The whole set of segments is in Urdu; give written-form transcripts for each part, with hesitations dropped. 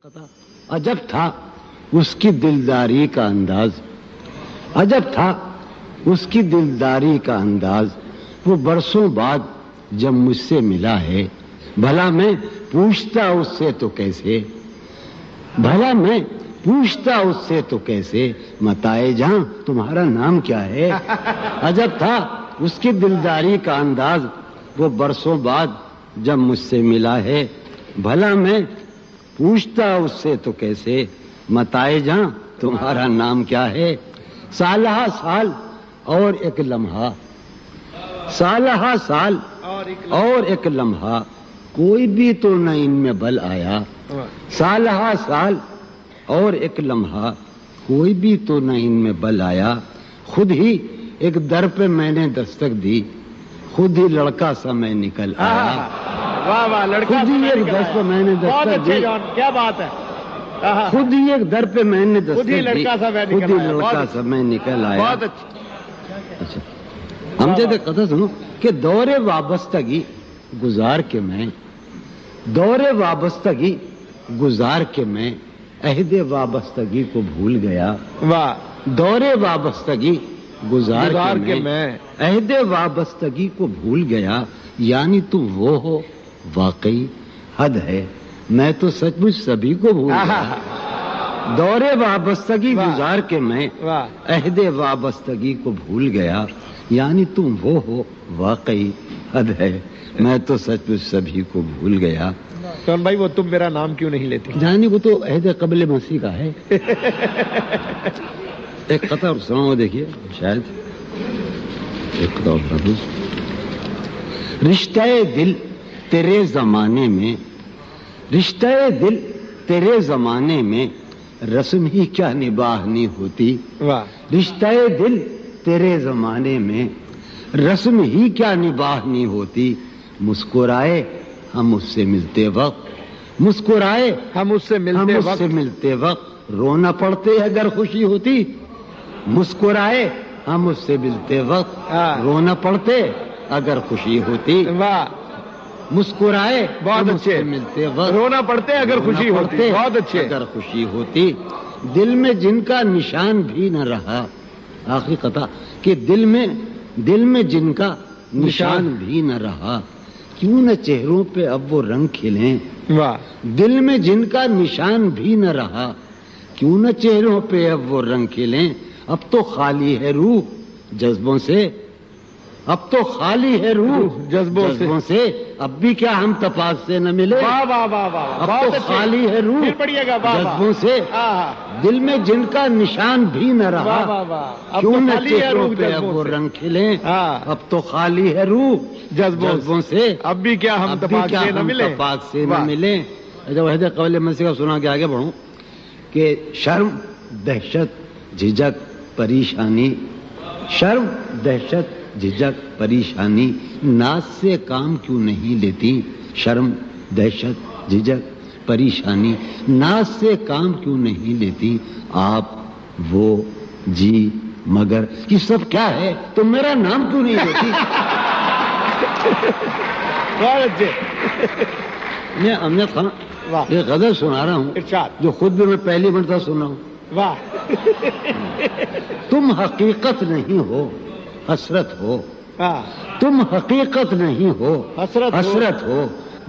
عجب تھا اس کی دلداری کا انداز، عجب تھا اس کی دلداری کا انداز، وہ برسوں بعد جب مجھ سے ملا ہے، بھلا میں پوچھتا اس سے تو کیسے، بھلا میں پوچھتا اس سے تو کیسے، متائے جہاں تمہارا نام کیا ہے۔ عجب تھا اس کی دلداری کا انداز، وہ برسوں بعد جب مجھ سے ملا ہے، بھلا میں پوچھتا اس سے تو کیسے، متائے جہاں تمہارا نام کیا ہے۔ سالہ سال اور ایک لمحہ، سالہ سال اور ایک لمحہ، کوئی بھی تو نہ ان میں بل آیا۔ سالہ سال اور ایک لمحہ، کوئی بھی تو نہ ان میں بل آیا۔ خود ہی ایک در پہ میں نے دستک دی، خود ہی لڑکا سا میں نکل آیا۔ واہ واہ، لڑکا خود ہی ایک در پہ میں نے دستک دی، کیا بات ہے، خود ہی ایک در پہ میں نے خود ہی دستک دی، لڑکا سا میں خود نکل ہی آیا۔ لڑکا سا میں نکل آیا۔ بہت اچھا۔ اچھا ہم جیسے قطع سنو کہ دور وابستگی گزار کے میں، دور وابستگی گزار کے میں عہد وابستگی کو بھول گیا۔ واہ، دور وابستگی گزار کے میں میں عہد وابستگی کو بھول گیا، یعنی تم وہ ہو واقعی، حد ہے میں تو سچ مچ سبھی کو بھول گیا۔ دور وابستگی واہ، گزار کے میں واہ، عہد وابستگی کو بھول گیا، یعنی تم وہ ہو واقعی، حد ہے میں تو سچ مچ سبھی کو بھول گیا۔ سون بھائی، وہ تم میرا نام کیوں نہیں لیتی؟ جانی وہ تو عہد قبل مسیح کا ہے۔ ایک قطع اور سناؤ، دیکھیے شاید ایک قطع اور سنا دوں۔ رشتہ دل تیرے زمانے میں، رشتہ دل تیرے زمانے میں رسم ہی کیا نباہنی ہوتی۔ واہ، رشتہ دل تیرے زمانے میں رسم ہی کیا نباہنی ہوتی۔ مسکرائے ہم اس سے ملتے وقت، مسکرائے ہم اس سے ہم ملتے اس سے وقت ملتے وقت رونا پڑتے اگر خوشی ہوتی۔ مسکرائے ہم اس سے ملتے وقت رونا پڑتے اگر خوشی ہوتی۔ واہ، مسکرائے بہت ہم اس اچھے، سے ملتے وقت رونا پڑتے اگر رونا خوشی ہوتی۔ پڑتے بہت اچھے۔ اگر خوشی ہوتی۔ دل میں جن کا نشان بھی نہ رہا، آخری قطع کہ دل میں جن کا نشان بھی نہ رہا، کیوں نہ چہروں پہ اب وہ رنگ کھلیں۔ واہ، دل میں جن کا نشان بھی نہ رہا، کیوں نہ چہروں پہ اب وہ رنگ کھلیں۔ اب تو خالی ہے روح جذبوں سے، اب تو خالی ہے روح جذبوں سے، اب بھی کیا ہم تپاک سے نہ ملے۔ واہ واہ واہ واہ، اب بہت تو اچھے۔ خالی ہے روح پھر پڑھیے گا، واہ واہ، جذبوں سے، دل میں جن کا نشان بھی نہ رہا، واہ واہ واہ، اب کیوں تو نہ خالی ہے چہروں روح پہ اب جذبوں وہ سے۔ رنگ کھلیں۔ ہاں، اب تو خالی ہے روح جذبوں سے، اب بھی کیا ہم اب بھی تپاک کیا سے نہ ہم ملیں۔ تپاک سے نہ واہ، ملیں۔ جب عہد قبل مسیح کا سنا کے آگے بڑھوں کہ شرم، دہشت، جھجک، پریشانی، شرم، دہشت، جھجک، پریشانی ناز سے کام کیوں نہیں لیتی۔ شرم، دہشت، جھجک، پریشانی ناز سے کام کیوں نہیں لیتی۔ آپ، وہ، جی، مگر یہ سب کیا ہے، تم میرا نام کیوں نہیں لیتی۔ بہت اچھے، میں امجد خان واہ، ایک غزل سنا رہا ہوں ارشاد، جو خود بھی میں پہلی مرتبہ سن رہا ہوں۔ واہ، تم حقیقت نہیں ہو، حسرت ہو، ہاں، تم حقیقت نہیں ہو، حسرت ہو، حسرت ہو،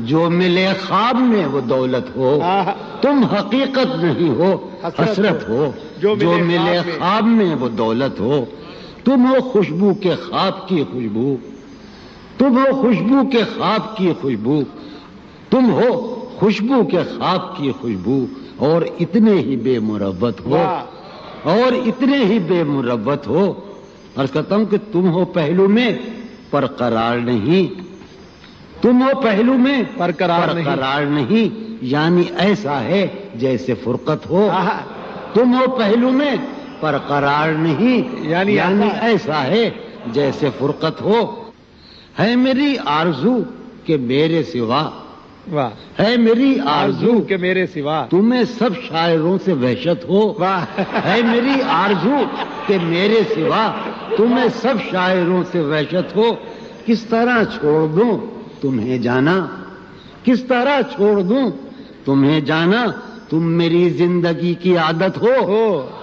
جو ملے خواب میں وہ دولت ہو۔ ہاں، تم حقیقت نہیں ہو، حسرت ہو، جو ملے خواب میں وہ دولت ہو۔ تم ہو خوشبو کے خواب کی خوشبو، تم ہو خوشبو کے خواب کی خوشبو، تم ہو خوشبو کے خواب کی خوشبو، اور اتنے ہی بے مروت ہو، اور اتنے ہی بے مروت ہو۔ عرض کرتا ہوں کہ تم ہو پہلو میں پر قرار نہیں، تم ہو پہلو میں پر قرار نہیں، یعنی ایسا ہے جیسے فرقت ہو۔ تم ہو پہلو میں پر قرار نہیں، یعنی ایسا ہے جیسے فرقت ہو۔ ہے میری آرزو کہ میرے سوا، واہ، ہے میری آرزو کہ میرے سوا، تمہیں سب شاعروں سے وحشت ہو۔ واہ، ہے میری آرزو کہ میرے سوا تمہیں سب شاعروں سے وحشت ہو۔ کس طرح چھوڑ دوں تمہیں جانا، کس طرح چھوڑ دوں تمہیں جانا، تم میری زندگی کی عادت ہو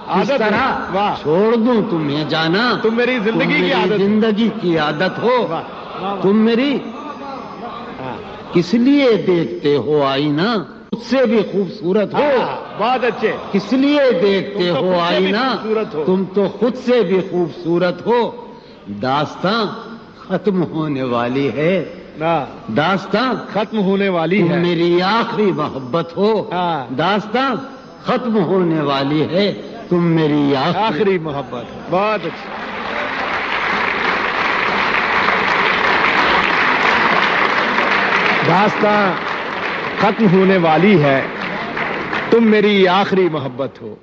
عادت اس ہے۔ طرح واہ چھوڑ دوں تمہیں جانا تم میری زندگی کی میری عادت زندگی کی عادت ہو واہ واہ تم میری ہاں کس لیے دیکھتے ہو آئینہ خود سے بھی خوبصورت ہو بہت اچھے کس لیے دیکھتے تم تو ہو خود سے بھی آئینہ خوبصورت ہو۔ تم تو خود سے بھی خوبصورت ہو داستاں ختم ہونے والی ہے ہاں داستاں ختم ہونے والی تم ہے میری آخری محبت ہو ہاں۔ داستاں ختم ہونے والی ہے تم میری آخری محبت بہت اچھی داستاں ختم ہونے والی ہے تم میری آخری محبت ہو